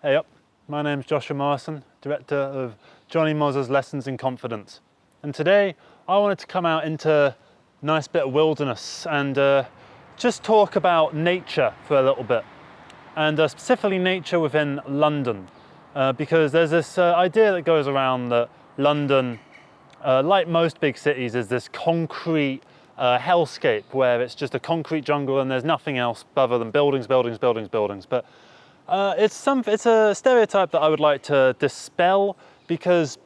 Hey up, my name's Joshua Morrison, director of Jonny Mozza's Lessons in Confidence. And today I wanted to come out into a nice bit of wilderness and just talk about nature for a little bit. And specifically nature within London. Because there's this idea that goes around that London, like most big cities, is this concrete hellscape where it's just a concrete jungle and there's nothing else other than buildings, buildings, buildings, buildings. But it's a stereotype that I would like to dispel, because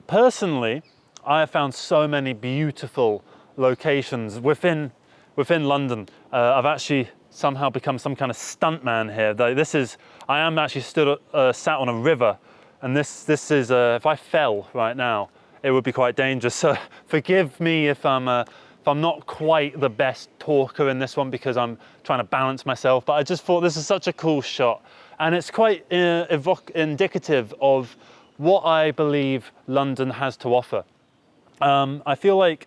personally I have found so many beautiful locations within London. I've actually somehow become some kind of stuntman here. I am actually sat on a river, and this is if I fell right now, it would be quite dangerous. So forgive me if I'm not quite the best talker in this one, because I'm trying to balance myself, but I just thought this is such a cool shot, and it's quite indicative of what I believe London has to offer. I feel like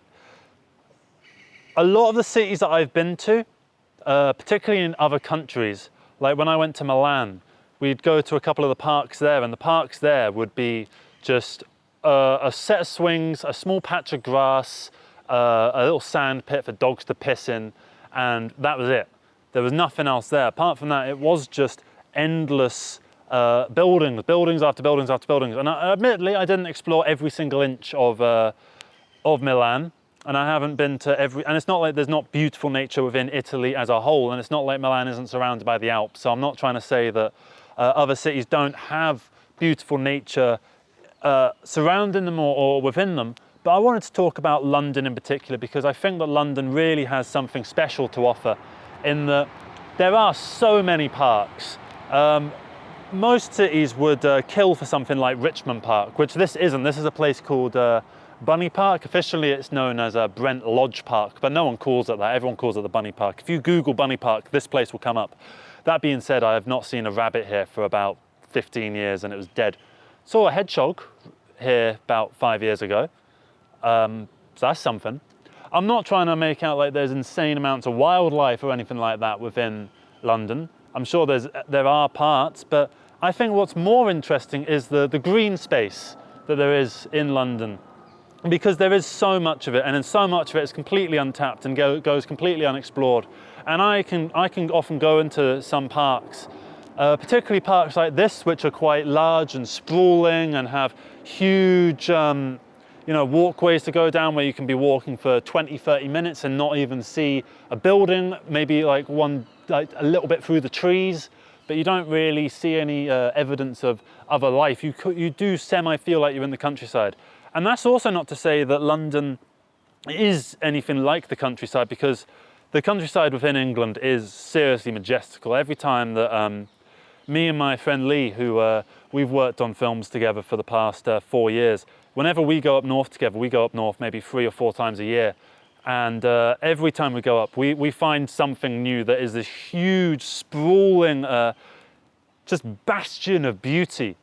a lot of the cities that I've been to, particularly in other countries, like when I went to Milan, we'd go to a couple of the parks there, and the parks there would be just a set of swings, a small patch of grass, a little sand pit for dogs to piss in, and that was it. There was nothing else there. Apart from that, it was just endless buildings after buildings after buildings. And admittedly, I didn't explore every single inch of Milan, and I haven't been to and it's not like there's not beautiful nature within Italy as a whole, and it's not like Milan isn't surrounded by the Alps. So I'm not trying to say that other cities don't have beautiful nature surrounding them or within them. But I wanted to talk about London in particular, because I think that London really has something special to offer, in that there are so many parks. Most cities would kill for something like Richmond Park, which this isn't. This is a place called Bunny Park. Officially it's known as Brent Lodge Park, but no one calls it that. Everyone calls it the Bunny Park. If you Google Bunny Park, this place will come up. That being said, I have not seen a rabbit here for about 15 years, and it was dead. Saw a hedgehog here about 5 years ago. So that's something. I'm not trying to make out like there's insane amounts of wildlife or anything like that within London. I'm sure there are parts, but I think what's more interesting is the green space that there is in London, because there is so much of it, and then so much of it is completely untapped and goes completely unexplored. And I can often go into some parks, particularly parks like this, which are quite large and sprawling and have huge walkways to go down, where you can be walking for 20-30 minutes and not even see a building, maybe like a little bit through the trees, but you don't really see any evidence of other life. You do semi-feel like you're in the countryside. And that's also not to say that London is anything like the countryside, because the countryside within England is seriously majestical. Every time that me and my friend Lee, who we've worked on films together for the past 4 years, whenever we go up north together, we go up north maybe 3 or 4 times a year. And every time we go up, we find something new that is this huge, sprawling, just bastion of beauty.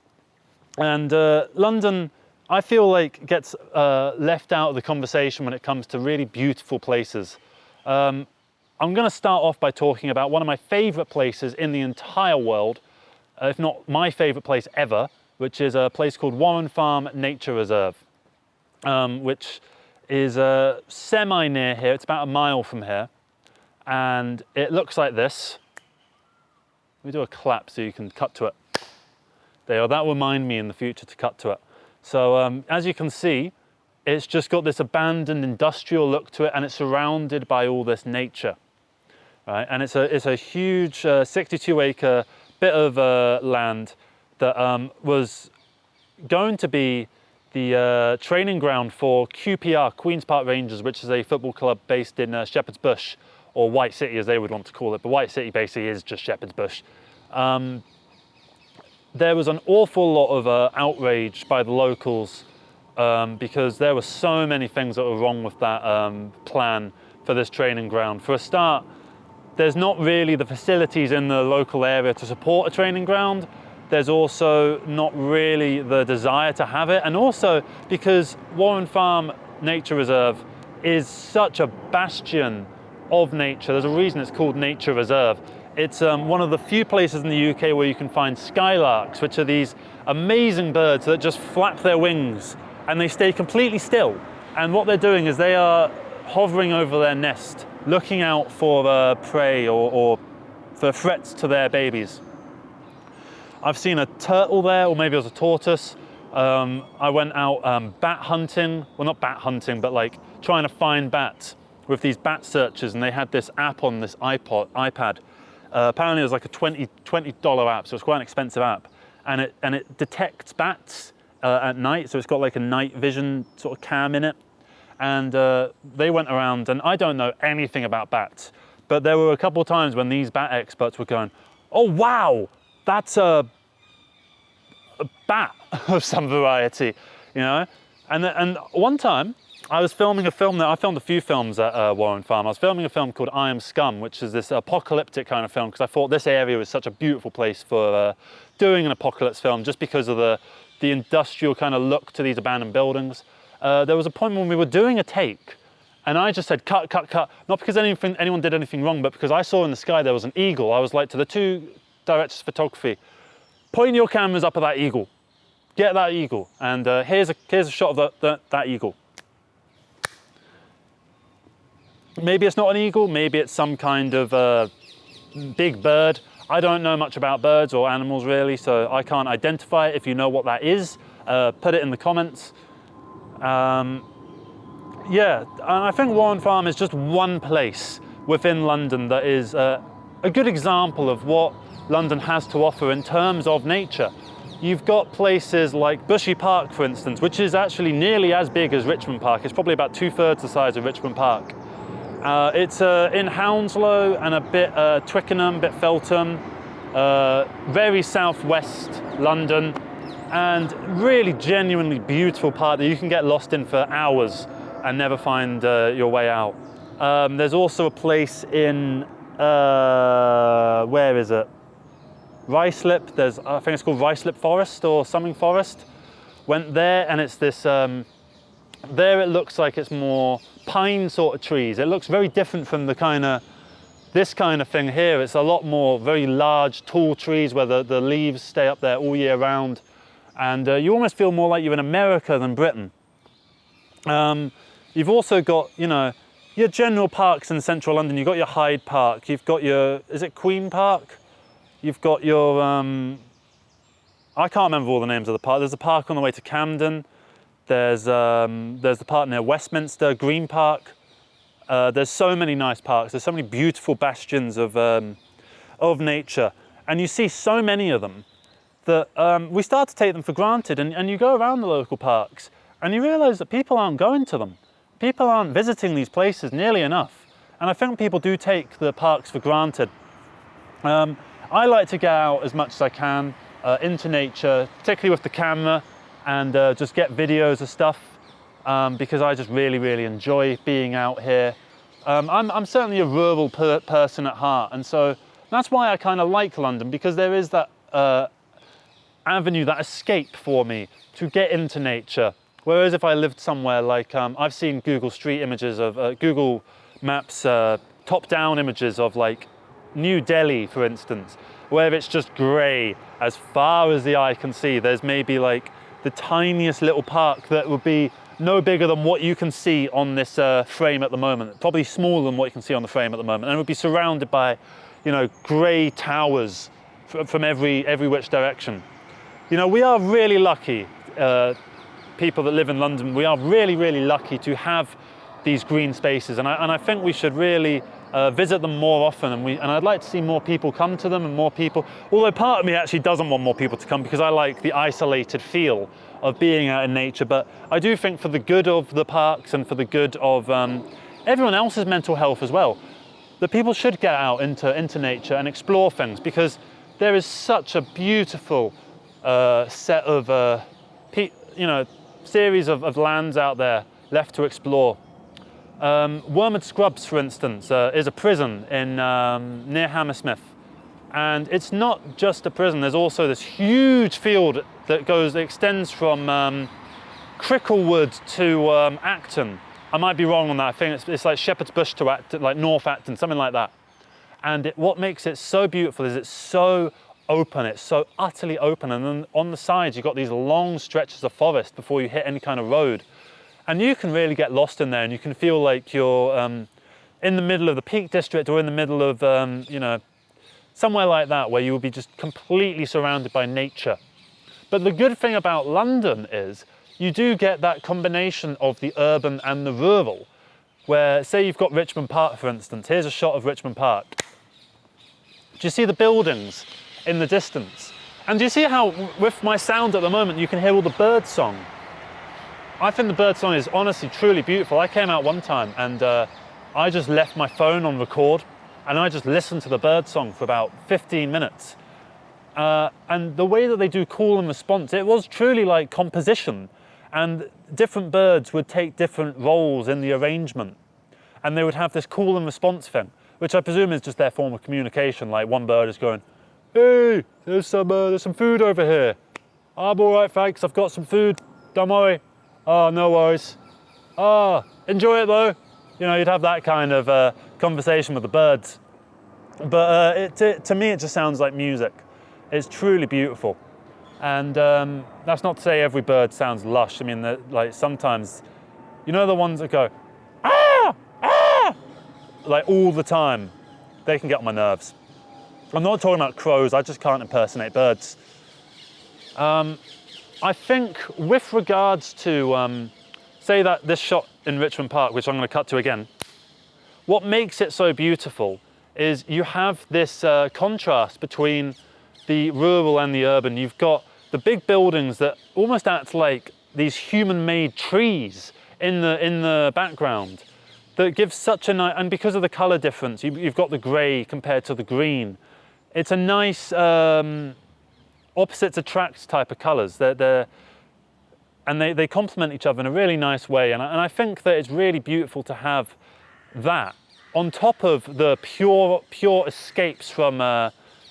And London, I feel like, gets left out of the conversation when it comes to really beautiful places. I'm going to start off by talking about one of my favorite places in the entire world, if not my favorite place ever, which is a place called Warren Farm Nature Reserve, which is semi near here. It's about a mile from here, and it looks like this. Let me do a clap so you can cut to it. There you are. That will remind me in the future to cut to it. So as you can see, it's just got this abandoned industrial look to it, and it's surrounded by all this nature, right? And it's a huge 62-acre bit of land that was going to be the training ground for QPR, Queen's Park Rangers, which is a football club based in Shepherd's Bush, or White City as they would want to call it, but White City basically is just Shepherd's Bush. There was an awful lot of outrage by the locals because there were so many things that were wrong with that plan for this training ground. For a start, there's not really the facilities in the local area to support a training ground. There's also not really the desire to have it. And also because Warren Farm Nature Reserve is such a bastion of nature. There's a reason it's called Nature Reserve. It's one of the few places in the UK where you can find skylarks, which are these amazing birds that just flap their wings and they stay completely still. And what they're doing is they are hovering over their nest, looking out for prey or for threats to their babies. I've seen a turtle there, or maybe it was a tortoise. I went out bat hunting, well not bat hunting, but like trying to find bats with these bat searchers, and they had this app on this iPad. Apparently it was like a $20 app, so it's quite an expensive app. And it detects bats at night, so it's got like a night vision sort of cam in it. And they went around, and I don't know anything about bats, but there were a couple of times when these bat experts were going, oh wow, that's a bat of some variety, you know? And one time, I was filming a film I filmed a few films at Warren Farm. I was filming a film called I Am Scum, which is this apocalyptic kind of film, because I thought this area was such a beautiful place for doing an apocalypse film, just because of the industrial kind of look to these abandoned buildings. There was a point when we were doing a take, and I just said, cut, cut, cut. Not because anyone did anything wrong, but because I saw in the sky there was an eagle. I was like to the two directors of photography, point your cameras up at that eagle. Get that eagle. And here's a shot of that eagle. Maybe it's not an eagle, maybe it's some kind of big bird. I don't know much about birds or animals really, so I can't identify it. If you know what that is, put it in the comments. Yeah, and I think Warren Farm is just one place within London that is a good example of what London has to offer in terms of nature. You've got places like Bushy Park, for instance, which is actually nearly as big as Richmond Park. It's probably about 2/3 the size of Richmond Park. It's in Hounslow and a bit Twickenham, a bit Feltham, very southwest London, and really genuinely beautiful part that you can get lost in for hours and never find your way out. There's also a place in, where is it? Ruislip, I think it's called Ruislip Forest or something Forest. Went there and it's this, there it looks like it's more pine sort of trees. It looks very different from this kind of thing here. It's a lot more very large, tall trees where the leaves stay up there all year round. And you almost feel more like you're in America than Britain. You've also got, you know, your general parks in central London. You've got your Hyde Park, you've got your, is it Queen Park? You've got your, I can't remember all the names of the park. There's a park on the way to Camden. There's the park near Westminster, Green Park. There's so many nice parks. There's so many beautiful bastions of nature. And you see so many of them that we start to take them for granted. And you go around the local parks and you realize that people aren't going to them. People aren't visiting these places nearly enough. And I think people do take the parks for granted. I like to get out as much as I can into nature, particularly with the camera, and just get videos of stuff because I just really, really enjoy being out here. I'm certainly a rural person at heart, and so that's why I kind of like London, because there is that avenue, that escape for me to get into nature. Whereas if I lived somewhere like, I've seen Google Street images of, Google Maps top-down images of like New Delhi, for instance, where it's just grey as far as the eye can see. There's maybe like the tiniest little park that would be no bigger than what you can see on this frame at the moment, probably smaller than what you can see on the frame at the moment, and it would be surrounded by, you know, grey towers from every which direction. You know, we are really lucky, people that live in London, we are really, really lucky to have these green spaces, and I think we should really visit them more often, and I'd like to see more people come to them, and more people, although part of me actually doesn't want more people to come because I like the isolated feel of being out in nature, but I do think for the good of the parks and for the good of everyone else's mental health as well, that people should get out into nature and explore things, because there is such a beautiful set of, you know, series of lands out there left to explore. Wormwood Scrubs, for instance, is a prison in near Hammersmith, and it's not just a prison. There's also this huge field that extends from Cricklewood to Acton. I might be wrong on that. I think it's like Shepherd's Bush to Acton, like North Acton, something like that. And what makes it so beautiful is it's so open, it's so utterly open. And then on the sides, you've got these long stretches of forest before you hit any kind of road. And you can really get lost in there, and you can feel like you're in the middle of the Peak District, or in the middle of, you know, somewhere like that, where you will be just completely surrounded by nature. But the good thing about London is you do get that combination of the urban and the rural, where, say you've got Richmond Park, for instance. Here's a shot of Richmond Park. Do you see the buildings in the distance? And do you see how, with my sound at the moment, you can hear all the bird song? I think the bird song is honestly, truly beautiful. I came out one time and I just left my phone on record and I just listened to the bird song for about 15 minutes. And the way that they do call and response, it was truly like composition. And different birds would take different roles in the arrangement. And they would have this call and response thing, which I presume is just their form of communication. Like one bird is going, "Hey, there's some food over here. I'm all right, thanks, I've got some food, don't worry. Oh, no worries. Oh, enjoy it though." You know, you'd have that kind of conversation with the birds. But to me, it just sounds like music. It's truly beautiful. And that's not to say every bird sounds lush. I mean, like sometimes, you know, the ones that go, "Ah, ah," like all the time, they can get on my nerves. I'm not talking about crows, I just can't impersonate birds. I think with regards to, say that this shot in Richmond Park, which I'm going to cut to again, what makes it so beautiful is you have this contrast between the rural and the urban. You've got the big buildings that almost act like these human-made trees in the background that give such a nice, and because of the colour difference, you've got the grey compared to the green. It's a nice opposites attract type of colours. And they complement each other in a really nice way. And I think that it's really beautiful to have that on top of the pure escapes from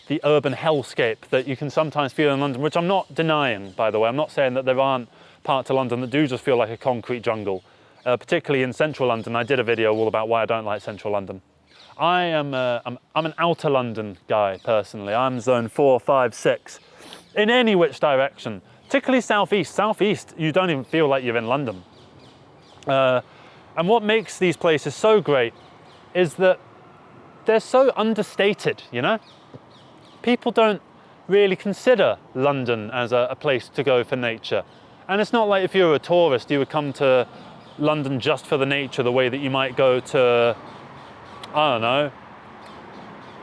the urban hellscape that you can sometimes feel in London, which I'm not denying, by the way. I'm not saying that there aren't parts of London that do just feel like a concrete jungle, particularly in central London. I did a video all about why I don't like central London. I'm an outer London guy, personally. I'm zone 4, 5, 6, in any which direction. Particularly southeast. Southeast, you don't even feel like you're in London. And what makes these places so great is that they're so understated, you know? People don't really consider London as a place to go for nature. And it's not like if you were a tourist, you would come to London just for the nature, the way that you might go to, I don't know,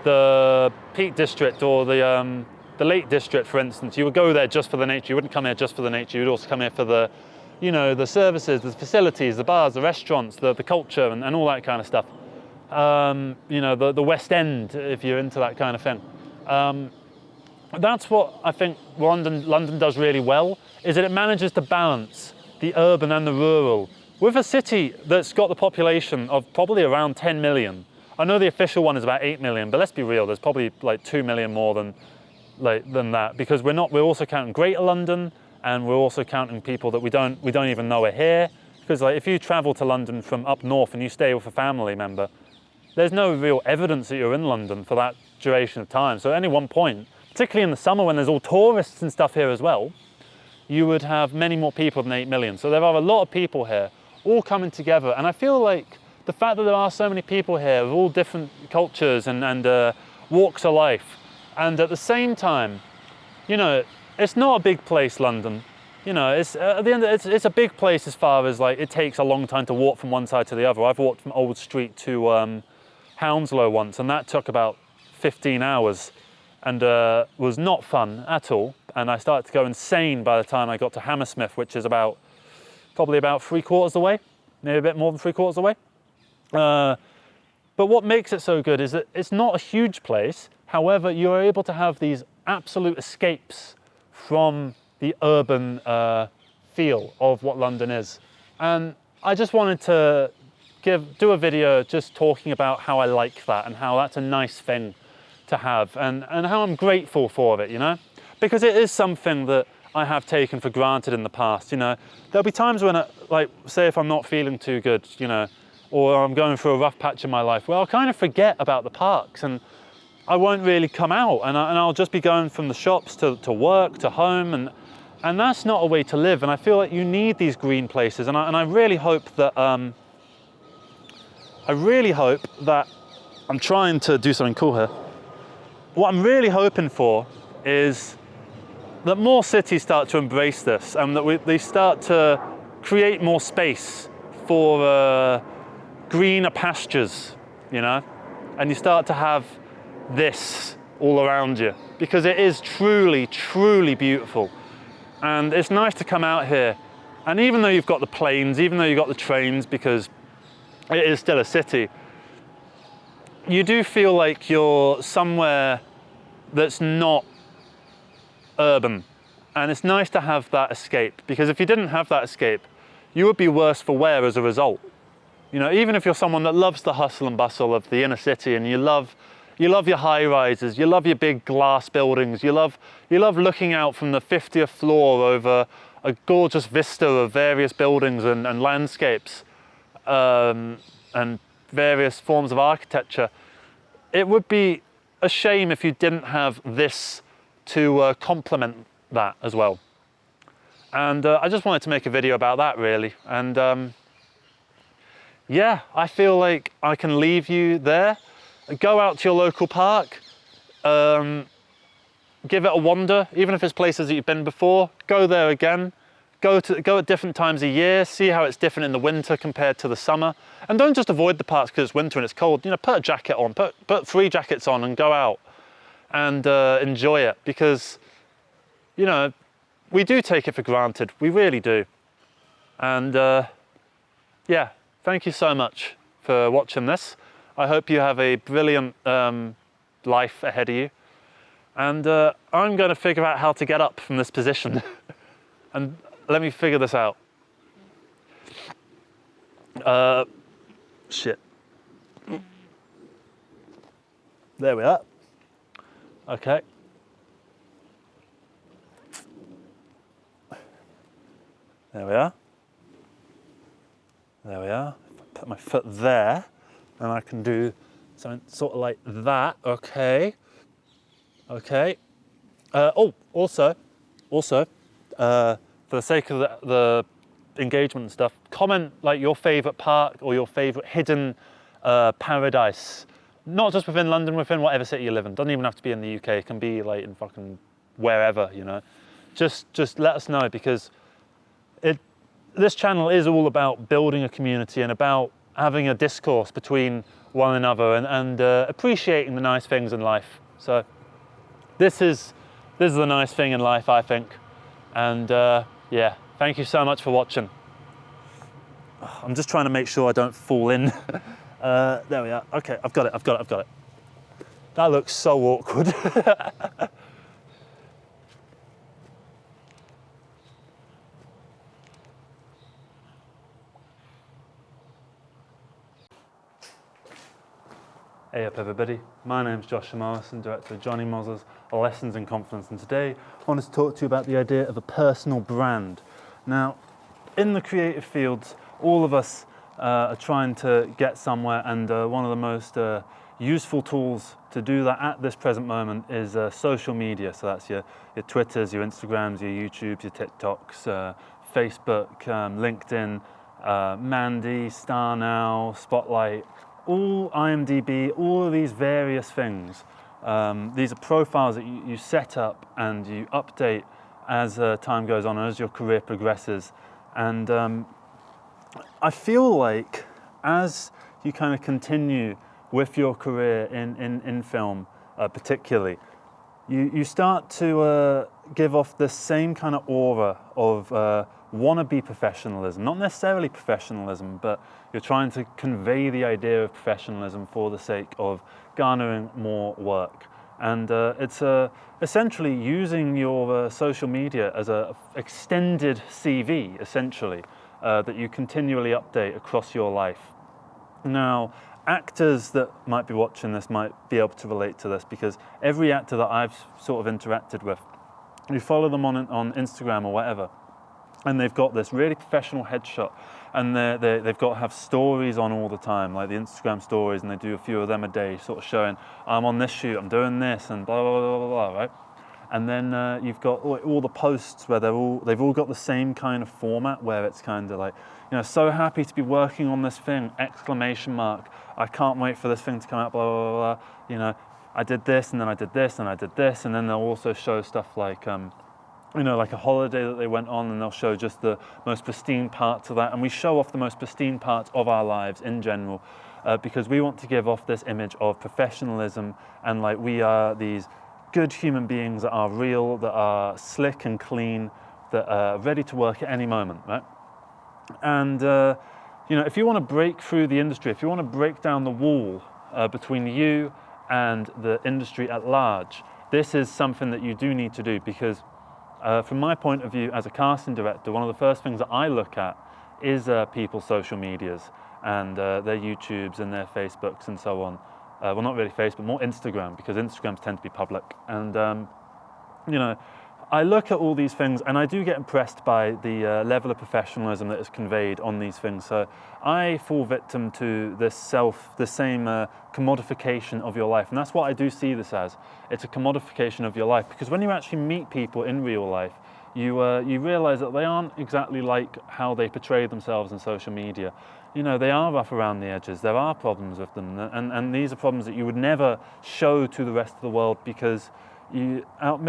the Peak District or the Lake District, for instance. You would go there just for the nature. You wouldn't come here just for the nature. You'd also come here for the, you know, the services, the facilities, the bars, the restaurants, the culture, and all that kind of stuff. You know, the West End, if you're into that kind of thing. That's what I think London does really well, is that it manages to balance the urban and the rural. With a city that's got the population of probably around 10 million. I know the official one is about 8 million, but let's be real, there's probably like 2 million more than that, because we're also counting Greater London, and we're also counting people that we don't even know are here. Because like if you travel to London from up north and you stay with a family member, there's no real evidence that you're in London for that duration of time. So at any one point, particularly in the summer when there's all tourists and stuff here as well, you would have many more people than 8 million. So there are a lot of people here all coming together. And I feel like the fact that there are so many people here of all different cultures and walks of life, and at the same time, you know, it's not a big place, London. You know, it's at the end, it's a big place as far as like it takes a long time to walk from one side to the other. I've walked from Old Street to Hounslow once, and that took about 15 hours and was not fun at all. And I started to go insane by the time I got to Hammersmith, which is probably about 3/4 the way, maybe a bit more than 3/4 the way. But what makes it so good is that it's not a huge place. However, you're able to have these absolute escapes from the urban feel of what London is. And I just wanted to do a video just talking about how I like that and how that's a nice thing to have and how I'm grateful for it, you know? Because it is something that I have taken for granted in the past, you know? There'll be times when, like, say if I'm not feeling too good, you know, or I'm going through a rough patch in my life, where I'll kind of forget about the parks and I won't really come out, and I'll just be going from the shops to work, to home, and that's not a way to live. And I feel like you need these green places, and I really hope that I'm trying to do something cool here. What I'm really hoping for is that more cities start to embrace this, and that they start to create more space for greener pastures, you know, and you start to have this all around you, because it is truly, truly beautiful. And it's nice to come out here, and even though you've got the planes, even though you've got the trains, because it is still a city, you do feel like you're somewhere that's not urban. And it's nice to have that escape, because if you didn't have that escape, you would be worse for wear as a result. You know, even if you're someone that loves the hustle and bustle of the inner city, and you love your high rises, you love your big glass buildings, you love looking out from the 50th floor over a gorgeous vista of various buildings and landscapes, and various forms of architecture, it would be a shame if you didn't have this to complement that as well. And I just wanted to make a video about that, really. And yeah, I feel like I can leave you there. Go out to your local park, give it a wander, even if it's places that you've been before. Go there again. Go at different times of year, see how it's different in the winter compared to the summer. And don't just avoid the parks because it's winter and it's cold. You know, put a jacket on, put 3 jackets on and go out and enjoy it, because, you know, we do take it for granted. We really do. And yeah, thank you so much for watching this. I hope you have a brilliant life ahead of you. And I'm going to figure out how to get up from this position. And let me figure this out. Shit. There we are. Okay. There we are. There we are. If I put my foot there, then I can do something sort of like that. Okay. Okay. Oh, also, for the sake of the engagement and stuff, comment like your favourite park or your favourite hidden paradise. Not just within London, within whatever city you live in. Doesn't even have to be in the UK. It can be like in fucking wherever, you know. Just let us know, because this channel is all about building a community and about having a discourse between one another and appreciating the nice things in life. So this is the nice thing in life, I think. And yeah, thank you so much for watching. I'm just trying to make sure I don't fall in. There we are. Okay, I've got it. That looks so awkward. Hey up everybody, my name's Joshua Morrison, director of Jonny Mozza's Lessons in Confidence, and today I wanted to talk to you about the idea of a personal brand. Now, in the creative fields, all of us are trying to get somewhere, and one of the most useful tools to do that at this present moment is social media. So that's your Twitters, your Instagrams, your YouTubes, your TikToks, Facebook, LinkedIn, Mandy, Star Now, Spotlight, all IMDb, all of these various things. These are profiles that you set up and you update as time goes on, as your career progresses. And I feel like as you kind of continue with your career in film particularly, you start to give off the same kind of aura of wannabe professionalism. Not necessarily professionalism, but you're trying to convey the idea of professionalism for the sake of garnering more work. And it's essentially using your social media as an extended CV, essentially, that you continually update across your life. Now, actors that might be watching this might be able to relate to this, because every actor that I've sort of interacted with, you follow them on Instagram or whatever, and they've got this really professional headshot, and they've got to have stories on all the time, like the Instagram stories, and they do a few of them a day, sort of showing, I'm on this shoot, I'm doing this, and blah, blah, blah, blah, blah, right? And then you've got all the posts where they've all got the same kind of format, where it's kind of like, so happy to be working on this thing, exclamation mark, I can't wait for this thing to come out, blah, blah, blah, blah. I did this, and then I did this, and I did this, and then they'll also show stuff like, like a holiday that they went on, and they'll show just the most pristine parts of that. And we show off the most pristine parts of our lives in general, because we want to give off this image of professionalism, and like we are these good human beings that are real, that are slick and clean, that are ready to work at any moment, right? And if you want to break through the industry, if you want to break down the wall between you and the industry at large, this is something that you do need to do, because from my point of view as a casting director, one of the first things that I look at is people's social medias and their YouTubes and their Facebooks and so on. Well, not really Facebook, more Instagram, because Instagrams tend to be public. And, I look at all these things, and I do get impressed by the level of professionalism that is conveyed on these things. So I fall victim to the same commodification of your life. And that's what I do see this as. It's a commodification of your life, because when you actually meet people in real life, you realize that they aren't exactly like how they portray themselves on social media. They are rough around the edges. There are problems with them, and these are problems that you would never show to the rest of the world, because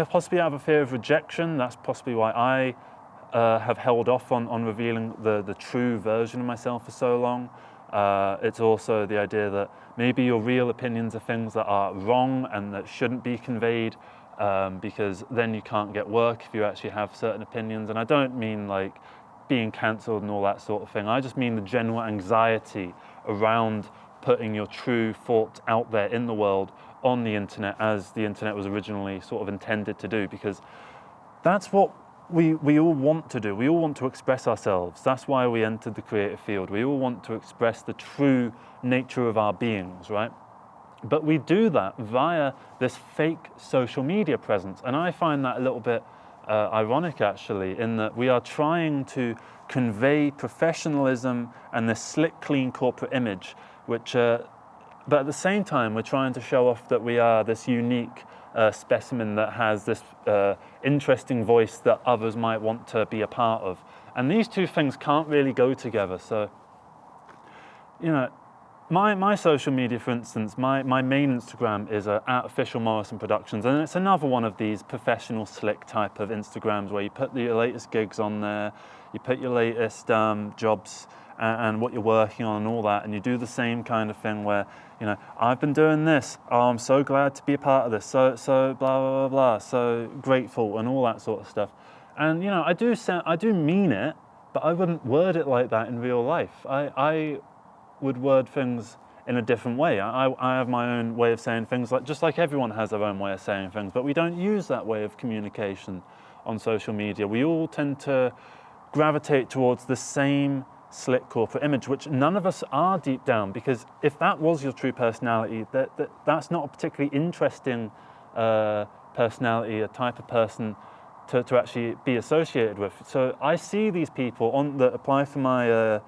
possibly out of a fear of rejection. That's possibly why I have held off on revealing the true version of myself for so long. It's also the idea that maybe your real opinions are things that are wrong and that shouldn't be conveyed, because then you can't get work if you actually have certain opinions. And I don't mean like being cancelled and all that sort of thing. I just mean the general anxiety around putting your true thoughts out there in the world on the internet, as the internet was originally sort of intended to do, because that's what we all want to do. We all want to express ourselves. That's why we entered the creative field. We all want to express the true nature of our beings, right? But we do that via this fake social media presence. And I find that a little bit ironic, actually, in that we are trying to convey professionalism and this slick, clean corporate image, which but at the same time, we're trying to show off that we are this unique specimen that has this interesting voice that others might want to be a part of. And these two things can't really go together. So, my social media, for instance, my main Instagram is at Official Morrison Productions, and it's another one of these professional, slick type of Instagrams where you put your latest gigs on there, you put your latest jobs and what you're working on and all that, and you do the same kind of thing where, I've been doing this, oh, I'm so glad to be a part of this, so blah, blah, blah, blah, so grateful and all that sort of stuff. And, I do mean it, but I wouldn't word it like that in real life. I would word things in a different way. I have my own way of saying things, just like everyone has their own way of saying things, but we don't use that way of communication on social media. We all tend to gravitate towards the same slick corporate image, which none of us are deep down, because if that was your true personality, that's not a particularly interesting personality, a type of person to actually be associated with. So I see these people that apply for my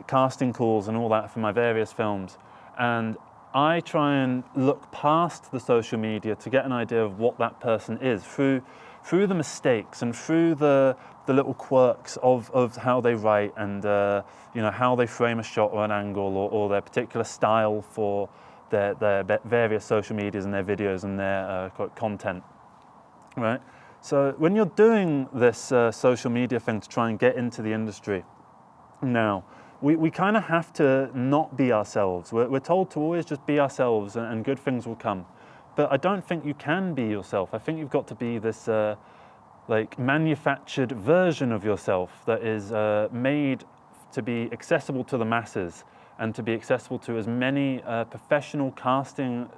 casting calls and all that for my various films, and I try and look past the social media to get an idea of what that person is through the mistakes and through the little quirks of how they write and how they frame a shot or an angle or their particular style for their various social medias and their videos and their content, right? So when you're doing this social media thing to try and get into the industry, now we kind of have to not be ourselves. We're told to always just be ourselves and good things will come. But I don't think you can be yourself. I think you've got to be this manufactured version of yourself that is made to be accessible to the masses and to be accessible to as many professional casting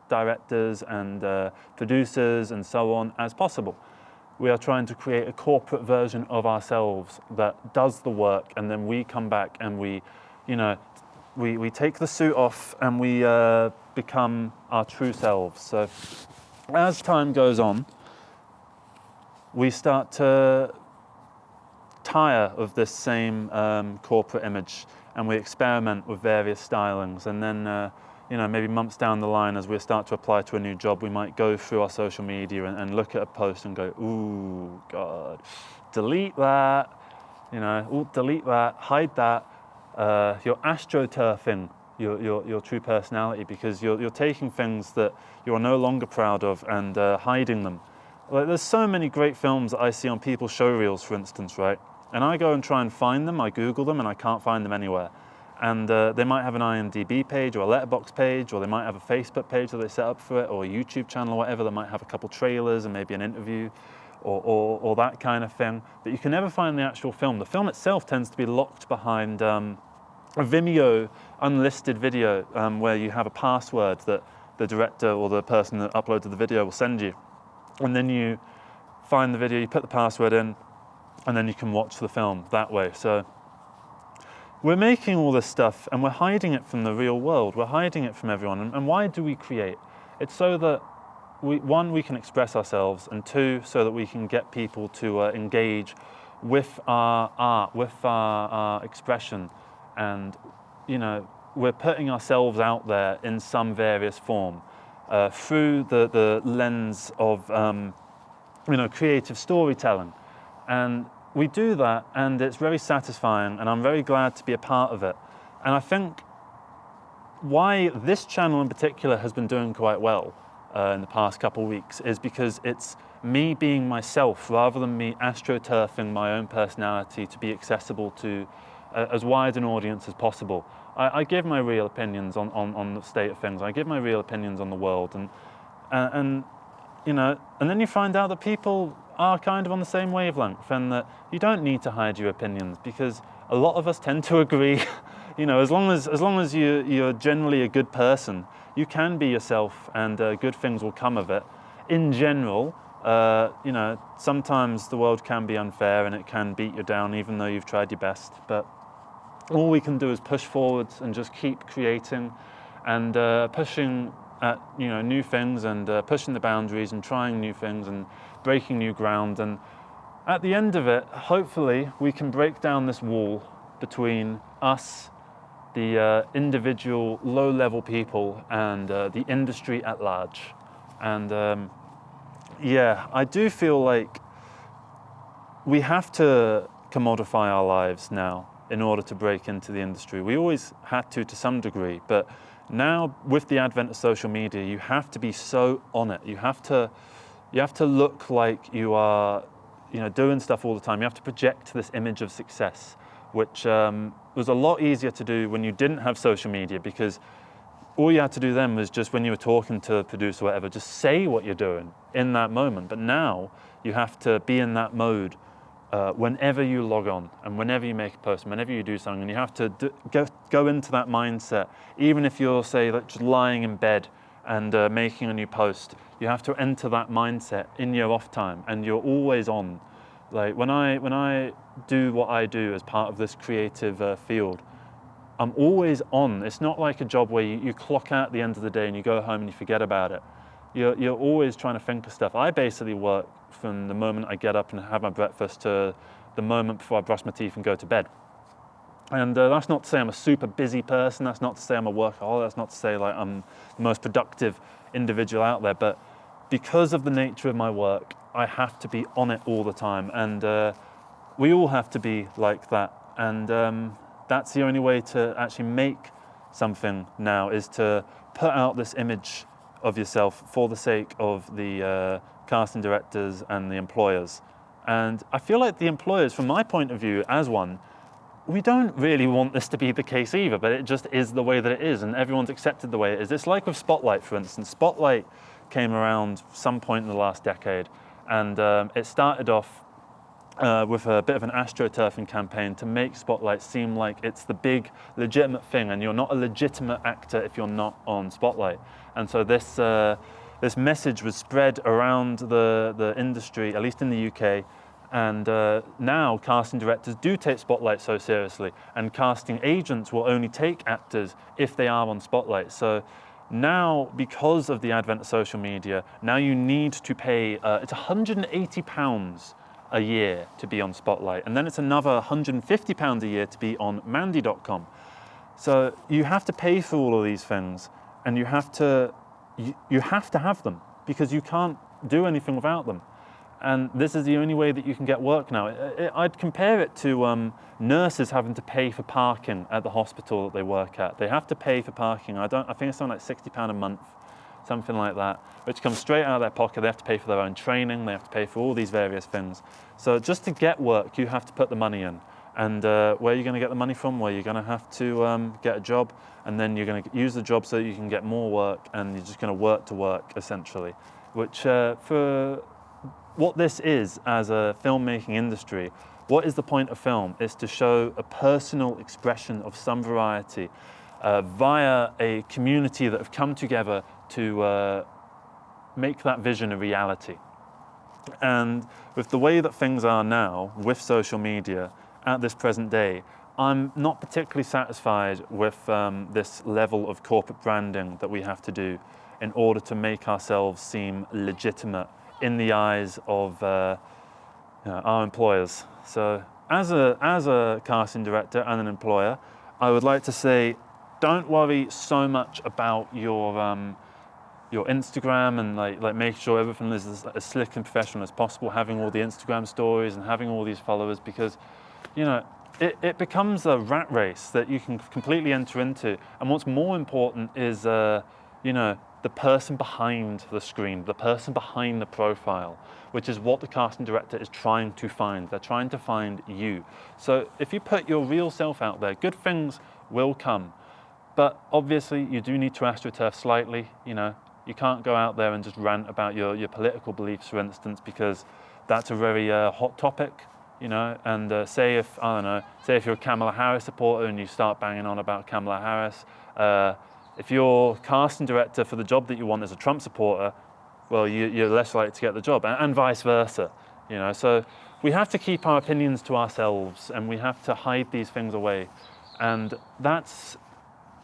directors and producers and so on as possible. We are trying to create a corporate version of ourselves that does the work, and then we come back and we take the suit off and we become our true selves. So as time goes on, we start to tire of this same corporate image, and we experiment with various stylings, and then maybe months down the line, as we start to apply to a new job, we might go through our social media and look at a post and go, ooh, God, delete that, ooh, delete that, hide that. You're astroturfing your true personality, because you're taking things that you're no longer proud of and hiding them. Like, there's so many great films that I see on people's show reels, for instance, right? And I go and try and find them, I Google them, and I can't find them anywhere. And they might have an IMDb page or a letterbox page, or they might have a Facebook page that they set up for it, or a YouTube channel or whatever. They might have a couple trailers and maybe an interview or that kind of thing. But you can never find the actual film. The film itself tends to be locked behind a Vimeo unlisted video where you have a password that the director or the person that uploaded the video will send you. And then you find the video, you put the password in, and then you can watch the film that way. So we're making all this stuff and we're hiding it from the real world. We're hiding it from everyone. And why do we create? It's so that we can express ourselves, and two, so that we can get people to engage with our art, with our expression. And, we're putting ourselves out there in some various form through the lens of, creative storytelling. And we do that, and it's very satisfying, and I'm very glad to be a part of it. And I think why this channel in particular has been doing quite well in the past couple of weeks is because it's me being myself, rather than me astroturfing my own personality to be accessible to as wide an audience as possible. I give my real opinions on the state of things. I give my real opinions on the world, and then you find out that people are kind of on the same wavelength, and that you don't need to hide your opinions, because a lot of us tend to agree. As long as you're generally a good person, you can be yourself, and good things will come of it. In general, sometimes the world can be unfair and it can beat you down, even though you've tried your best. But all we can do is push forwards and just keep creating and pushing at new things, and pushing the boundaries and trying new things and breaking new ground. And at the end of it, hopefully we can break down this wall between us, the individual low-level people, and the industry at large. And I do feel like we have to commodify our lives now in order to break into the industry. We always had to some degree, but now with the advent of social media, you have to be so on it. You have to look like you are, doing stuff all the time. You have to project this image of success, which was a lot easier to do when you didn't have social media, because all you had to do then was just, when you were talking to a producer or whatever, just say what you're doing in that moment. But now you have to be in that mode whenever you log on, and whenever you make a post, and whenever you do something, and you have to go into that mindset. Even if you're, say, like, just lying in bed and making a new post, you have to enter that mindset in your off time, and you're always on. Like, when I do what I do as part of this creative field, I'm always on. It's not like a job where you clock out at the end of the day and you go home and you forget about it. You're always trying to think of stuff. I basically work from the moment I get up and have my breakfast to the moment before I brush my teeth and go to bed. And that's not to say I'm a super busy person. That's not to say I'm a workaholic. That's not to say like I'm the most productive individual out there. But because of the nature of my work, I have to be on it all the time. And we all have to be like that. And that's the only way to actually make something now, is to put out this image of yourself for the sake of the casting directors and the employers. And I feel like the employers, from my point of view as one, we don't really want this to be the case either, but it just is the way that it is, and everyone's accepted the way it is. It's like with Spotlight, for instance. Spotlight came around some point in the last decade, and it started off with a bit of an astroturfing campaign to make Spotlight seem like it's the big legitimate thing, and you're not a legitimate actor if you're not on Spotlight. And so this message was spread around the industry, at least in the UK, and now casting directors do take Spotlight so seriously, and casting agents will only take actors if they are on Spotlight. So now, because of the advent of social media, now you need to pay, it's £180 a year to be on Spotlight, and then it's another £150 a year to be on Mandy.com. So you have to pay for all of these things, and you have to have them, because you can't do anything without them. And this is the only way that you can get work now. I'd compare it to nurses having to pay for parking at the hospital that they work at. They have to pay for parking. I think it's something like £60 a month, something like that, which comes straight out of their pocket. They have to pay for their own training. They have to pay for all these various things. So just to get work, you have to put the money in. And where are you going to get the money from? Well, you're going to have to get a job, and then you're going to use the job so that you can get more work, and you're just going to work to work, essentially. Which for what this is as a filmmaking industry, what is the point of film? Is to show a personal expression of some variety via a community that have come together to make that vision a reality. And with the way that things are now, with social media, at this present day, I'm not particularly satisfied with this level of corporate branding that we have to do in order to make ourselves seem legitimate in the eyes of our employers. So as a casting director and an employer, I would like to say, don't worry so much about your Instagram and like making sure everything is as slick and professional as possible, having all the Instagram stories and having all these followers, because it becomes a rat race that you can completely enter into. And what's more important is the person behind the screen, the person behind the profile, which is what the casting director is trying to find. They're trying to find you. So if you put your real self out there, good things will come. But obviously you do need to astroturf slightly. You can't go out there and just rant about your political beliefs, for instance, because that's a very hot topic. And say if you're a Kamala Harris supporter and you start banging on about Kamala Harris, if your casting director for the job that you want is a Trump supporter, well, you're less likely to get the job, and vice versa. So we have to keep our opinions to ourselves, and we have to hide these things away. And that's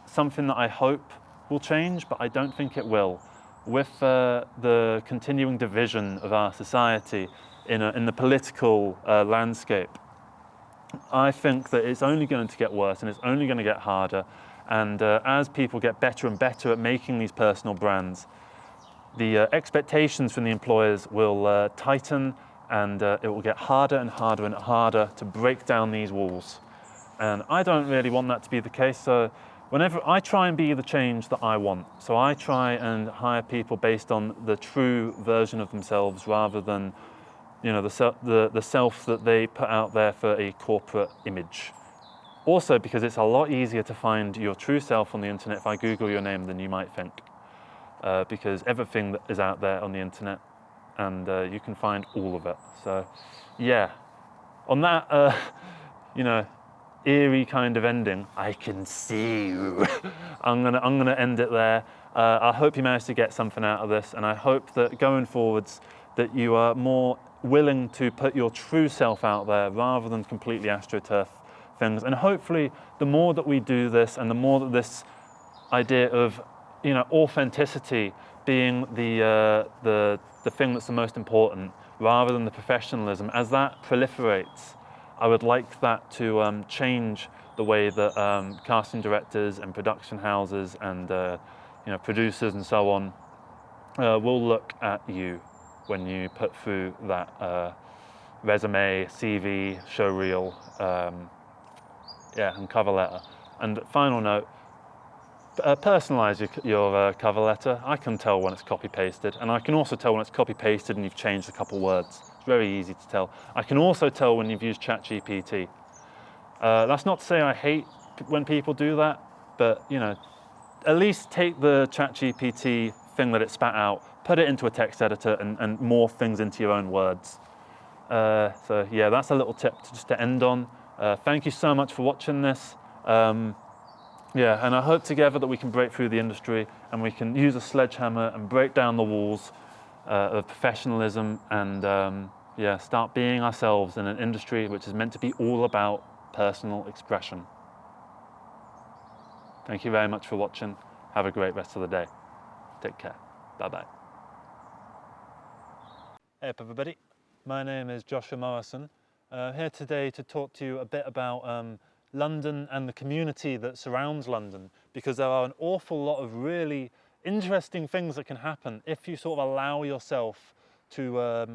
something that I hope will change, but I don't think it will. With the continuing division of our society in the political landscape, I think that it's only going to get worse, and it's only going to get harder. And as people get better and better at making these personal brands, the expectations from the employers will tighten, and it will get harder and harder and harder to break down these walls. And I don't really want that to be the case. So whenever I try and be the change that I want, so I try and hire people based on the true version of themselves, rather than the self that they put out there for a corporate image. Also, because it's a lot easier to find your true self on the internet if I Google your name than you might think, because everything that is out there on the internet, and you can find all of it. So, yeah, on that, eerie kind of ending, I can see you. I'm gonna end it there. I hope you managed to get something out of this, and I hope that going forwards, that you are more willing to put your true self out there rather than completely astroturf things. And hopefully the more that we do this, and the more that this idea of authenticity being the thing that's the most important, rather than the professionalism, as that proliferates, I would like that to change the way that casting directors and production houses and producers and so on will look at you when you put through that resume, CV, showreel, and cover letter. And final note, personalize your cover letter. I can tell when it's copy-pasted, and I can also tell when it's copy-pasted and you've changed a couple words. It's very easy to tell. I can also tell when you've used ChatGPT. That's not to say I hate when people do that, but at least take the ChatGPT thing that it spat out, put it into a text editor, and morph things into your own words. So yeah, that's a little tip just to end on. Thank you so much for watching this. Yeah, and I hope together that we can break through the industry, and we can use a sledgehammer and break down the walls of professionalism, and start being ourselves in an industry which is meant to be all about personal expression. Thank you very much for watching. Have a great rest of the day. Take care. Bye-bye. Hey up, everybody. My name is Joshua Morrison. Here today to talk to you a bit about London and the community that surrounds London, because there are an awful lot of really interesting things that can happen if you sort of allow yourself to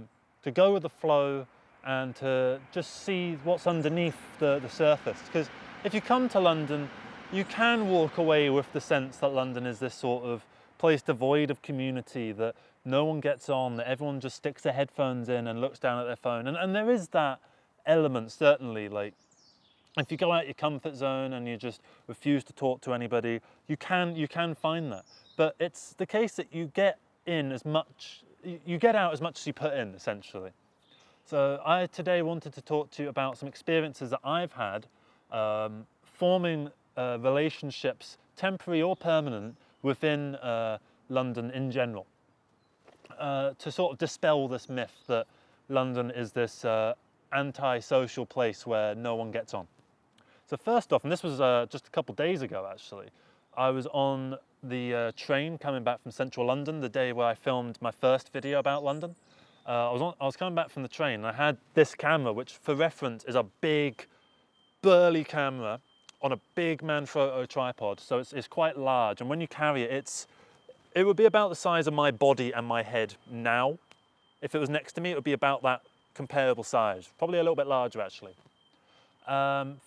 go with the flow and to just see what's underneath the surface. Because if you come to London, you can walk away with the sense that London is this sort of place devoid of community, that no one gets on, that everyone just sticks their headphones in and looks down at their phone. And there is that element, certainly. Like, if you go out your comfort zone and you just refuse to talk to anybody, you can find that. But it's the case that you get out as much as you put in, essentially. So I today wanted to talk to you about some experiences that I've had forming relationships, temporary or permanent, within London in general, to sort of dispel this myth that London is this anti-social place where no one gets on. So first off, and this was just a couple of days ago actually, I was on the train coming back from central London, the day where I filmed my first video about London. I was coming back from the train and I had this camera, which for reference is a big, burly camera on a big Manfrotto tripod, so it's quite large, and when you carry it, it would be about the size of my body and my head now. If it was next to me, it would be about that comparable size, probably a little bit larger actually.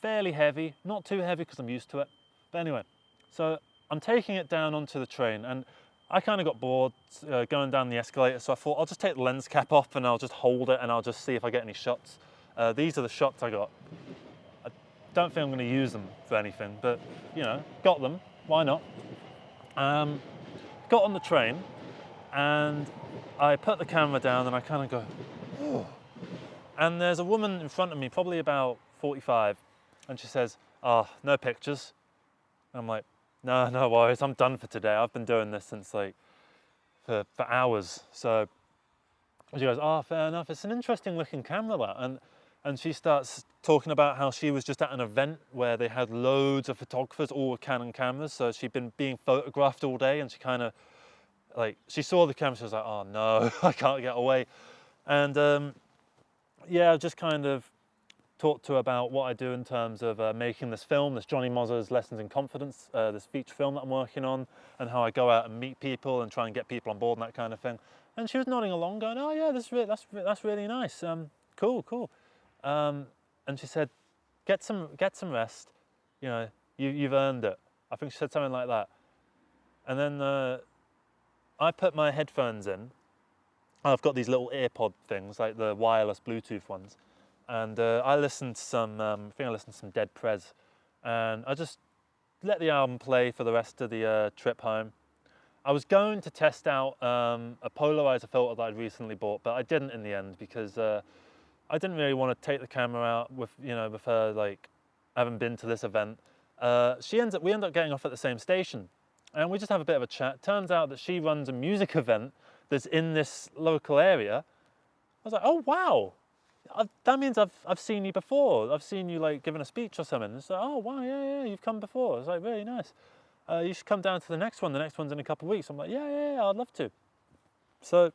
Fairly heavy, not too heavy because I'm used to it, but anyway, so I'm taking it down onto the train, and I kind of got bored going down the escalator, so I thought I'll just take the lens cap off and I'll just hold it and I'll just see if I get any shots. These are the shots I got. Don't think I'm going to use them for anything, but you know, got them, why not? Got on the train and I put the camera down and I kind of go, oh. And there's a woman in front of me, probably about 45, and she says, "Oh, no pictures." And I'm like, no worries, I'm done for today. I've been doing this since like for hours. So she goes, "Oh, fair enough. It's an interesting looking camera, that." And she starts talking about how she was just at an event where they had loads of photographers, all with Canon cameras. So she'd been being photographed all day, and she kind of, like, she saw the camera, she was like, "Oh no, I can't get away." And yeah, just kind of talked to her about what I do in terms of making this film, this Jonny Mozza's Lessons in Confidence, this feature film that I'm working on, and how I go out and meet people and try and get people on board and that kind of thing. And she was nodding along, going, "Oh yeah, that's really nice. Cool." And she said, get some rest, you know, you've earned it." I think she said something like that. And then I put my headphones in. I've got these little earpod things, like the wireless Bluetooth ones. And I listened to some, I think I listened to some Dead Prez. And I just let the album play for the rest of the trip home. I was going to test out a polarizer filter that I'd recently bought, but I didn't in the end, because I didn't really want to take the camera out with her, like, having been to this event. We end up getting off at the same station, and we just have a bit of a chat. Turns out that she runs a music event that's in this local area. I was like, "Oh wow, that means I've seen you before. I've seen you like giving a speech or something." It's like, "Oh wow, yeah, you've come before." It's like, really nice. You should come down to the next one. The next one's in a couple of weeks. I'm like, yeah, I'd love to. So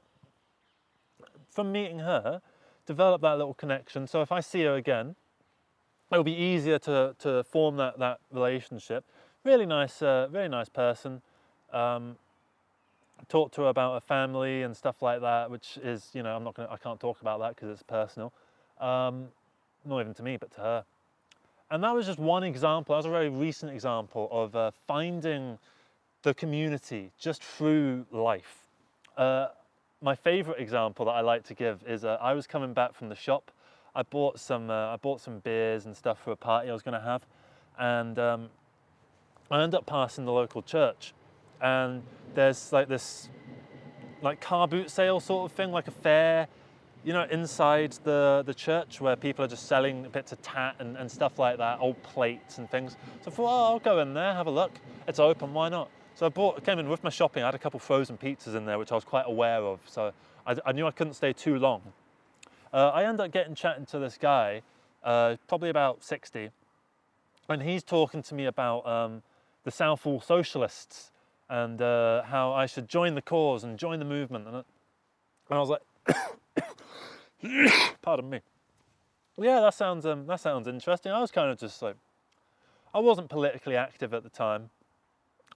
from meeting her, develop that little connection. So if I see her again, it'll be easier to form that relationship. Really nice person. Talk to her about her family and stuff like that, which is, you know, I can't talk about that because it's personal. Not even to me, but to her. And that was just one example. That was a very recent example of finding the community just through life. My favourite example that I like to give is I was coming back from the shop. I bought some beers and stuff for a party I was going to have, and I ended up passing the local church, and there's like this like car boot sale sort of thing, like a fair, you know, inside the church, where people are just selling bits of tat and stuff like that, old plates and things. So I thought, oh, I'll go in there, have a look. It's open, why not? So I came in with my shopping. I had a couple frozen pizzas in there, which I was quite aware of. So I knew I couldn't stay too long. I ended up chatting to this guy, probably about 60, and he's talking to me about the Southall Socialists and how I should join the cause and join the movement. And I was like, Pardon me. Yeah, that sounds interesting. I was kind of just like, I wasn't politically active at the time,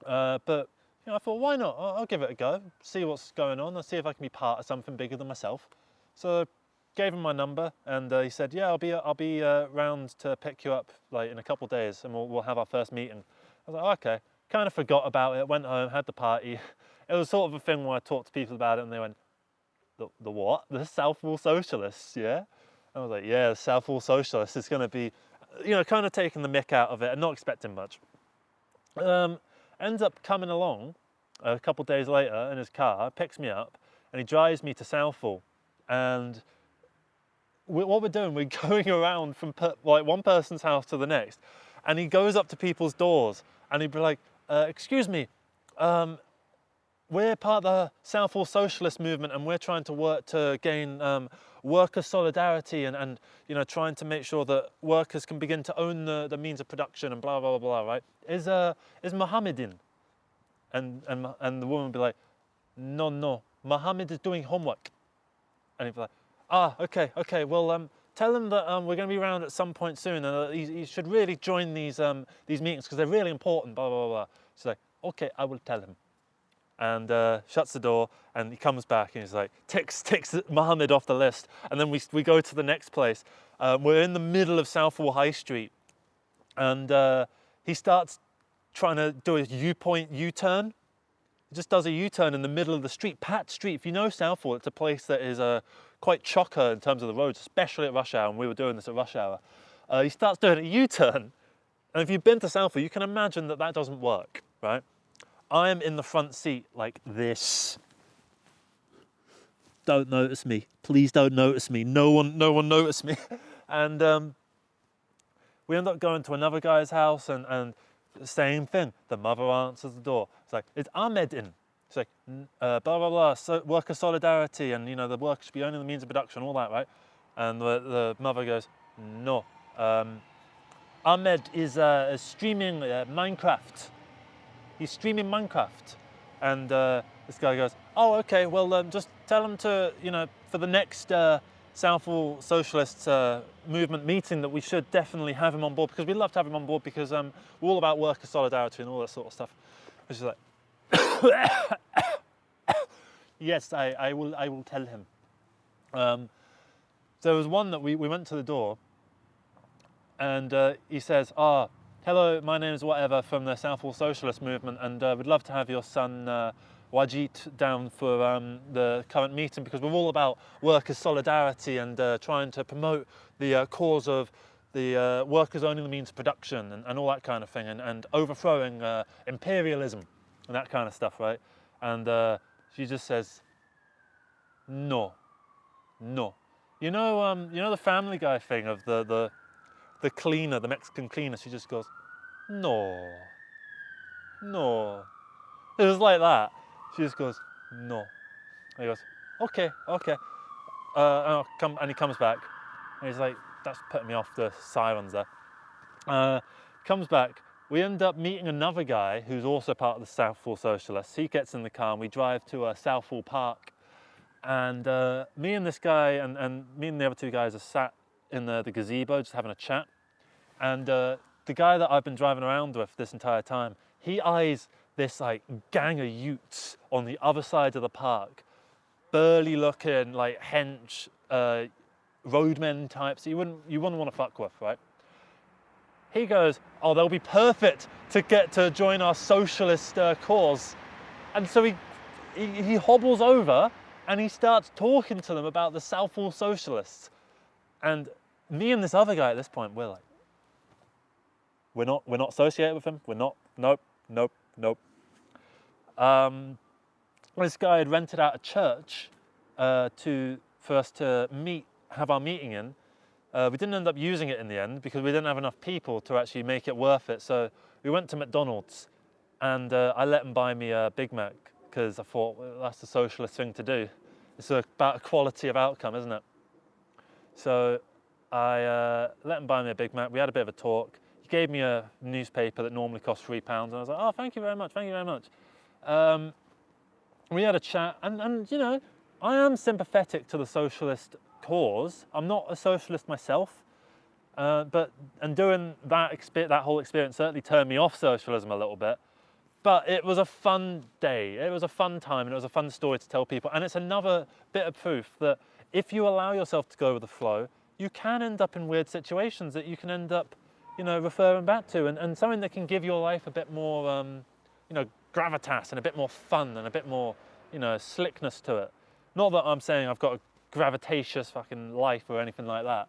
but you know, I thought, why not? I'll give it a go, see what's going on, and see if I can be part of something bigger than myself. So gave him my number, and he said, yeah, I'll be round to pick you up like in a couple of days, and we'll have our first meeting. I was like, okay. Kind of forgot about it. Went home, had the party. It was sort of a thing where I talked to people about it, and they went, the what? The Southall Socialists, yeah? I was like, yeah, the Southall Socialists is going to be, you know, kind of taking the mick out of it and not expecting much. Ends up coming along a couple of days later in his car, picks me up, and he drives me to Southall. And what we're doing, we're going around from like one person's house to the next, and he goes up to people's doors, and he'd be like, excuse me, we're part of the Southall Socialist movement, and we're trying to work to gain worker solidarity and you know, trying to make sure that workers can begin to own the means of production and blah, blah, blah, right? Is Mohammed in? And the woman would be like, no, Mohammed is doing homework. And he'd be like, okay, well, tell him that we're going to be around at some point soon, and he should really join these meetings because they're really important, blah, blah, blah. She's like, okay, I will tell him. And shuts the door, and he comes back and he's like, ticks Mohammed off the list. And then we go to the next place. We're in the middle of Southall High Street, and he starts trying to do a U-turn. He just does a U-turn in the middle of the street, Pat Street. If you know Southall, it's a place that is quite chocker in terms of the roads, especially at rush hour, and we were doing this at rush hour. He starts doing a U-turn, and if you've been to Southall, you can imagine that doesn't work, right? I am in the front seat like this. Don't notice me. Please don't notice me. No one notice me. And we end up going to another guy's house, and same thing. The mother answers the door. It's like, is Ahmed in? It's like, blah, blah, blah, so worker solidarity, and you know, the workers should be owning the means of production, all that, right? And the mother goes, no. Ahmed is streaming Minecraft. He's streaming Minecraft. And this guy goes, oh, okay, well, just tell him to, you know, for the next Southall Socialist movement meeting that we should definitely have him on board, because we'd love to have him on board because we're all about worker solidarity and all that sort of stuff. Which is like, yes, I will tell him. There was one that we went to the door, and he says, hello, my name is whatever from the Southall Socialist movement, and we'd love to have your son Wajid down for the current meeting, because we're all about workers' solidarity and trying to promote the cause of the workers owning the means of production and all that kind of thing, and overthrowing imperialism and that kind of stuff, right? And she just says, no. You know the Family Guy thing of the cleaner, the Mexican cleaner. She just goes, no. It was like that. She just goes, no. And he goes, okay. And he comes back, and he's like, that's putting me off the sirens there. Comes back. We end up meeting another guy who's also part of the Southall Socialists. He gets in the car, and we drive to Southall Park. And me and this guy and me and the other two guys are sat in the gazebo just having a chat. And the guy that I've been driving around with this entire time, he eyes this like gang of utes on the other side of the park, burly looking, like hench roadmen types you wouldn't want to fuck with, right? He goes, oh, they'll be perfect to get to join our socialist cause. And so he hobbles over and he starts talking to them about the Southall Socialists. And me and this other guy at this point, we're like, we're not associated with him. We're not. Nope. This guy had rented out a church for us to have our meeting in. We didn't end up using it in the end because we didn't have enough people to actually make it worth it. So we went to McDonald's, and I let him buy me a Big Mac because I thought, well, that's the socialist thing to do. It's about equality of outcome, isn't it? So I let him buy me a Big Mac. We had a bit of a talk. He gave me a newspaper that normally costs £3, and I was like, oh, thank you very much. We had a chat, and you know, I am sympathetic to the socialist cause. I'm not a socialist myself, and doing that whole experience certainly turned me off socialism a little bit. But it was a fun day, it was a fun time, and it was a fun story to tell people. And it's another bit of proof that if you allow yourself to go with the flow, you can end up in weird situations that you can end up, referring back to, and something that can give your life a bit more, gravitas and a bit more fun and a bit more, slickness to it. Not that I'm saying I've got a gravitacious fucking life or anything like that,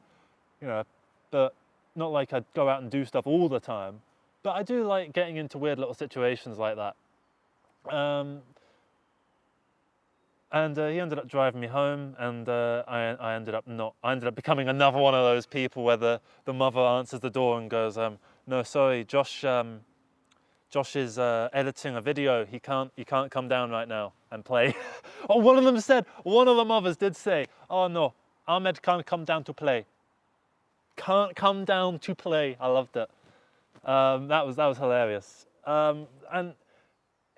but not like I'd go out and do stuff all the time. But I do like getting into weird little situations like that. And he ended up driving me home, and I ended up becoming another one of those people where the mother answers the door and goes, no, sorry, Josh is editing a video. He can't come down right now and play. Oh, one of the mothers did say, oh no, Ahmed can't come down to play. Can't come down to play. I loved it. That was hilarious. And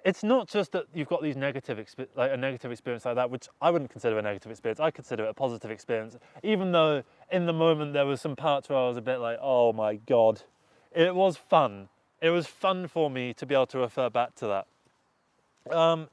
it's not just that you've got these a negative experience like that, which I wouldn't consider a negative experience. I consider it a positive experience, even though in the moment there was some parts where I was a bit like, oh my God. It was fun. It was fun for me to be able to refer back to that.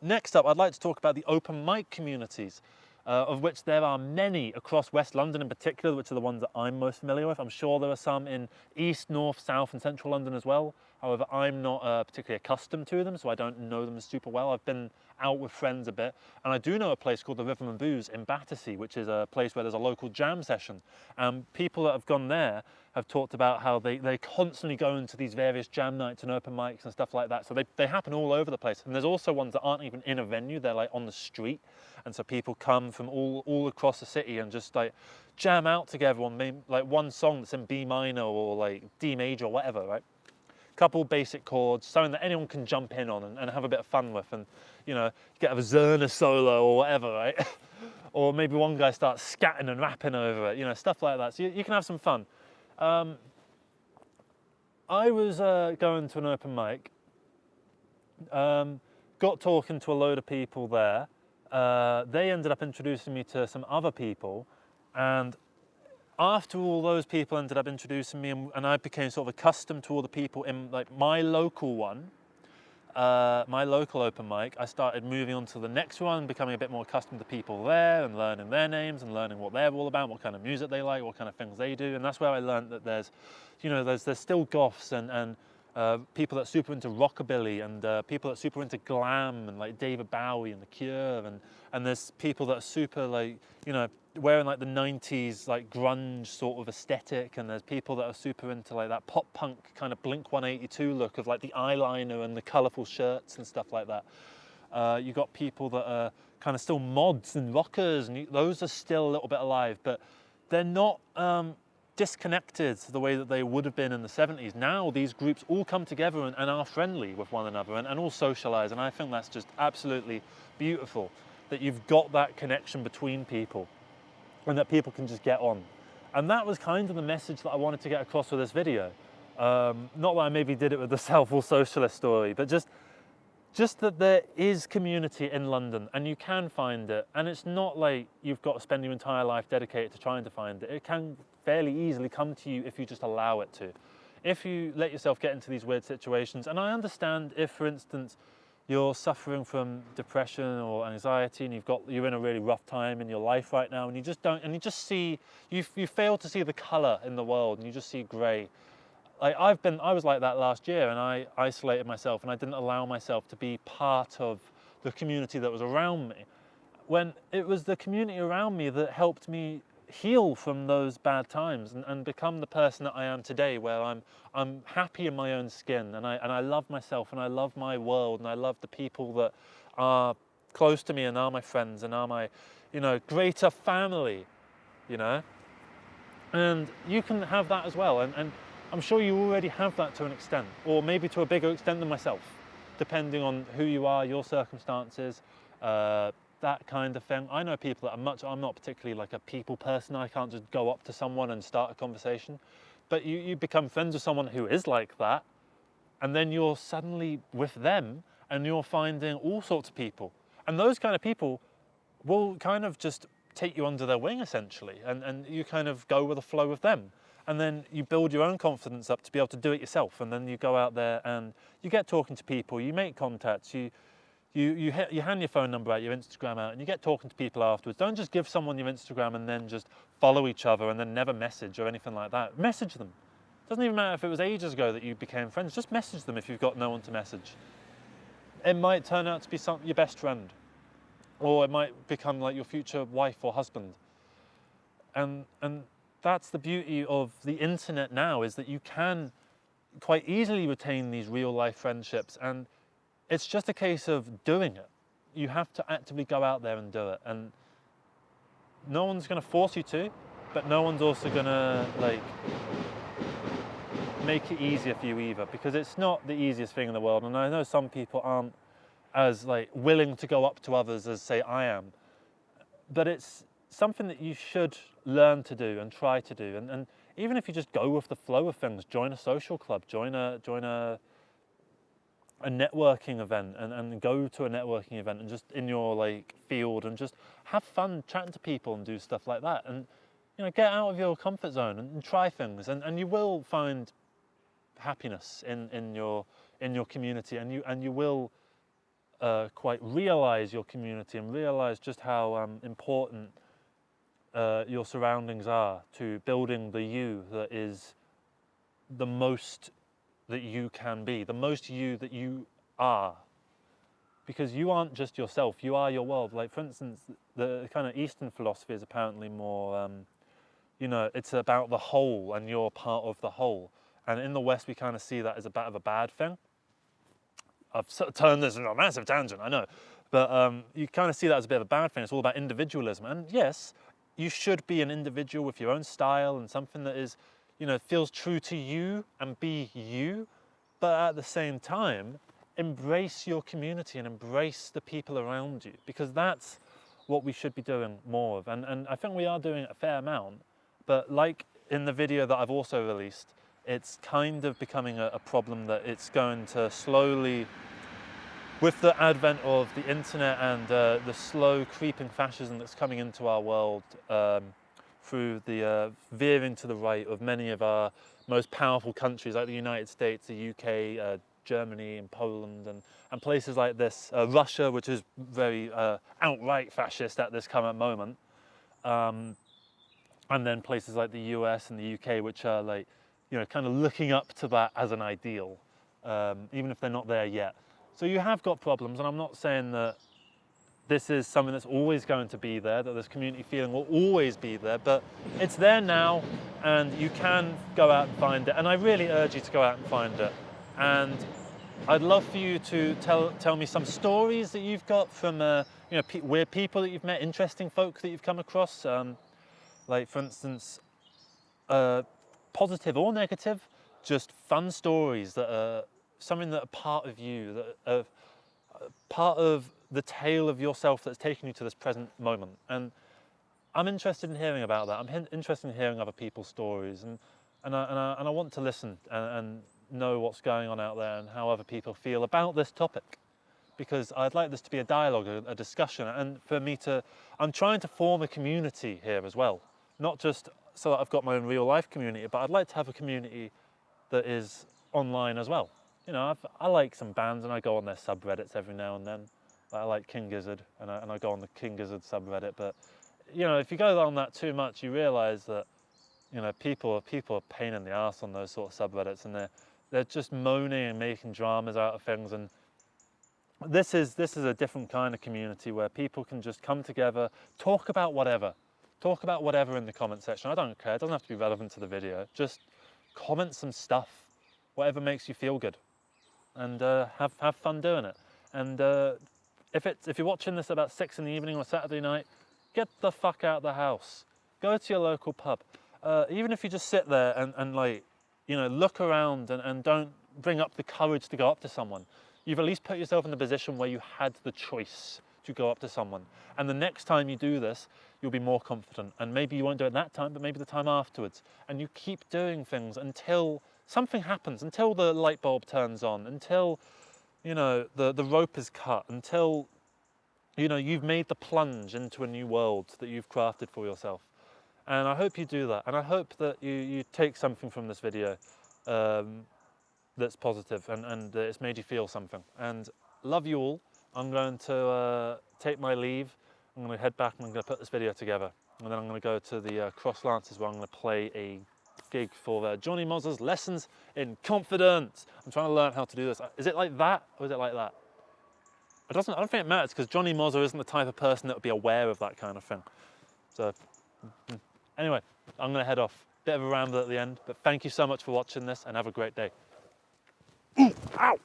Next up, I'd like to talk about the open mic communities, of which there are many across West London in particular, which are the ones that I'm most familiar with. I'm sure there are some in East, North, South and Central London as well. However, I'm not particularly accustomed to them, so I don't know them super well. I've been out with friends a bit, and I do know a place called the Rhythm and Booze in Battersea, which is a place where there's a local jam session. People that have gone there have talked about how they constantly go into these various jam nights and open mics and stuff like that. So they happen all over the place. And there's also ones that aren't even in a venue, they're like on the street. And so people come from all across the city and just like jam out together on like one song that's in B minor or like D major or whatever, right? Couple basic chords, something that anyone can jump in on and have a bit of fun with, and you get a Zerner solo or whatever, right? Or maybe one guy starts scatting and rapping over it, stuff like that. So you can have some fun. I was going to an open mic, got talking to a load of people there. They ended up introducing me to some other people, and after all those people ended up introducing me, and I became sort of accustomed to all the people in like my local one, my local open mic, I started moving on to the next one, becoming a bit more accustomed to people there and learning their names and learning what they're all about, what kind of music they like, what kind of things they do. And that's where I learned that there's still goths and people that are super into rockabilly, and people that are super into glam and like David Bowie and The Cure, and there's people that are super like, wearing like the 90s like grunge sort of aesthetic, and there's people that are super into like that pop punk kind of Blink 182 look of like the eyeliner and the colourful shirts and stuff like that. You got people that are kind of still mods and rockers, and those are still a little bit alive, but they're not disconnected the way that they would have been in the 70s. Now these groups all come together and are friendly with one another and all socialise, and I think that's just absolutely beautiful, that you've got that connection between people and that people can just get on. And that was kind of the message that I wanted to get across with this video. Not that I maybe did it with the self-will socialist story, but just that there is community in London and you can find it, and it's not like you've got to spend your entire life dedicated to trying to find it. It can fairly easily come to you if you just allow it to. If you let yourself get into these weird situations, and I understand if, for instance, you're suffering from depression or anxiety and you're in a really rough time in your life right now, and you fail to see the colour in the world and you just see grey. Like I was like that last year, and I isolated myself and I didn't allow myself to be part of the community that was around me, when it was the community around me that helped me heal from those bad times and become the person that I am today, where I'm happy in my own skin, and I love myself and I love my world and I love the people that are close to me and are my friends and are my greater family, and you can have that as well, and I'm sure you already have that to an extent, or maybe to a bigger extent than myself, depending on who you are, your circumstances, that kind of thing. I know people that I'm not particularly like a people person. I can't just go up to someone and start a conversation, but you become friends with someone who is like that, and then you're suddenly with them and you're finding all sorts of people, and those kind of people will kind of just take you under their wing essentially, and you kind of go with the flow of them. And then you build your own confidence up to be able to do it yourself. And then you go out there and you get talking to people, you make contacts, you hand your phone number out, your Instagram out, and you get talking to people afterwards. Don't just give someone your Instagram and then just follow each other and then never message or anything like that. Message them. Doesn't even matter if it was ages ago that you became friends, just message them if you've got no one to message. It might turn out to be your best friend, or it might become like your future wife or husband. And that's the beauty of the internet now, is that you can quite easily retain these real life friendships, and it's just a case of doing it. You have to actively go out there and do it, and no one's going to force you to, but no one's also going to like make it easier for you either, because it's not the easiest thing in the world. And I know some people aren't as like willing to go up to others as say I am, but it's something that you should learn to do and try to do. And even if you just go with the flow of things, join a social club, join a networking event, and go to a networking event and just in your like field and just have fun chatting to people and do stuff like that. And get out of your comfort zone and try things, and you will find happiness in your community, and you will quite realize your community and realize just how important your surroundings are to building the you that is the most that you can be, the most you that you are. Because you aren't just yourself, you are your world. Like, for instance, the kind of Eastern philosophy is apparently more, it's about the whole, and you're part of the whole. And in the West, we kind of see that as a bit of a bad thing. I've sort of turned this into a massive tangent, I know. But you kind of see that as a bit of a bad thing. It's all about individualism. And yes, you should be an individual with your own style and something that is, feels true to you, and be you. But at the same time, embrace your community and embrace the people around you, because that's what we should be doing more of. And I think we are doing it a fair amount. But like in the video that I've also released, it's kind of becoming a problem that it's going to slowly, with the advent of the internet and the slow creeping fascism that's coming into our world through the veering to the right of many of our most powerful countries like the United States, the UK, Germany and Poland, and places like this, Russia, which is very outright fascist at this current moment, and then places like the US and the UK, which are like, kind of looking up to that as an ideal, even if they're not there yet. So you have got problems, and I'm not saying that this is something that's always going to be there, that this community feeling will always be there, but it's there now, and you can go out and find it. And I really urge you to go out and find it. And I'd love for you to tell me some stories that you've got from weird people that you've met, interesting folk that you've come across, like for instance, positive or negative, just fun stories that are something that are part of you, that are part of the tale of yourself that's taken you to this present moment. And I'm interested in hearing about that. I'm interested in hearing other people's stories, and I want to listen and know what's going on out there and how other people feel about this topic, because I'd like this to be a dialogue, a discussion, and for me I'm trying to form a community here as well, not just so that I've got my own real life community, but I'd like to have a community that is online as well. I like some bands, and I go on their subreddits every now and then. I like King Gizzard, and I go on the King Gizzard subreddit. But if you go on that too much, you realise that people are a pain in the arse on those sort of subreddits, and they're just moaning and making dramas out of things. And this is a different kind of community where people can just come together, talk about whatever in the comment section. I don't care. It doesn't have to be relevant to the video. Just comment some stuff, whatever makes you feel good, and have fun doing it. And if you're watching this about 6 in the evening or Saturday night, get the fuck out of the house. Go to your local pub. Even if you just sit there and look around and don't bring up the courage to go up to someone, you've at least put yourself in the position where you had the choice to go up to someone. And the next time you do this, you'll be more confident. And maybe you won't do it that time, but maybe the time afterwards. And you keep doing things until something happens, until the light bulb turns on, until the rope is cut, until you know, you've made the plunge into a new world that you've crafted for yourself. And I hope you do that. And I hope that you take something from this video that's positive and it's made you feel something. And love you all. I'm going to take my leave. I'm going to head back and I'm going to put this video together. And then I'm going to go to the Cross Lances where I'm going to play a gig for Jonny Mozza's Lessons in Confidence. I'm trying to learn how to do this. Is it like that or is it like that? I don't think it matters because Jonny Mozza isn't the type of person that would be aware of that kind of thing. So anyway, I'm going to head off. Bit of a ramble at the end, but thank you so much for watching this and have a great day. Ooh, ow!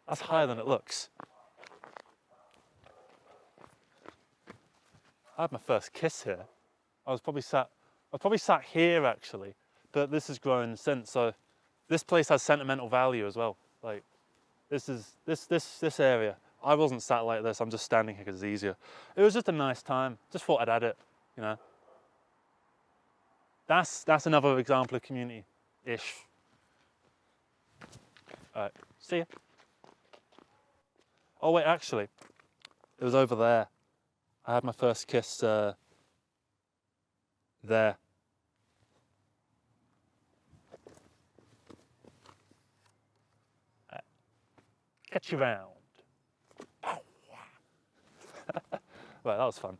That's higher than it looks. I had my first kiss here. I was probably sat here actually, but this has grown since. So this place has sentimental value as well. Like this area. I wasn't sat like this. I'm just standing here because it's easier. It was just a nice time. Just thought I'd add it. You know. That's another example of community-ish. All right. See ya. Oh wait, actually, it was over there. I had my first kiss there. Catch you round. Right, that was fun.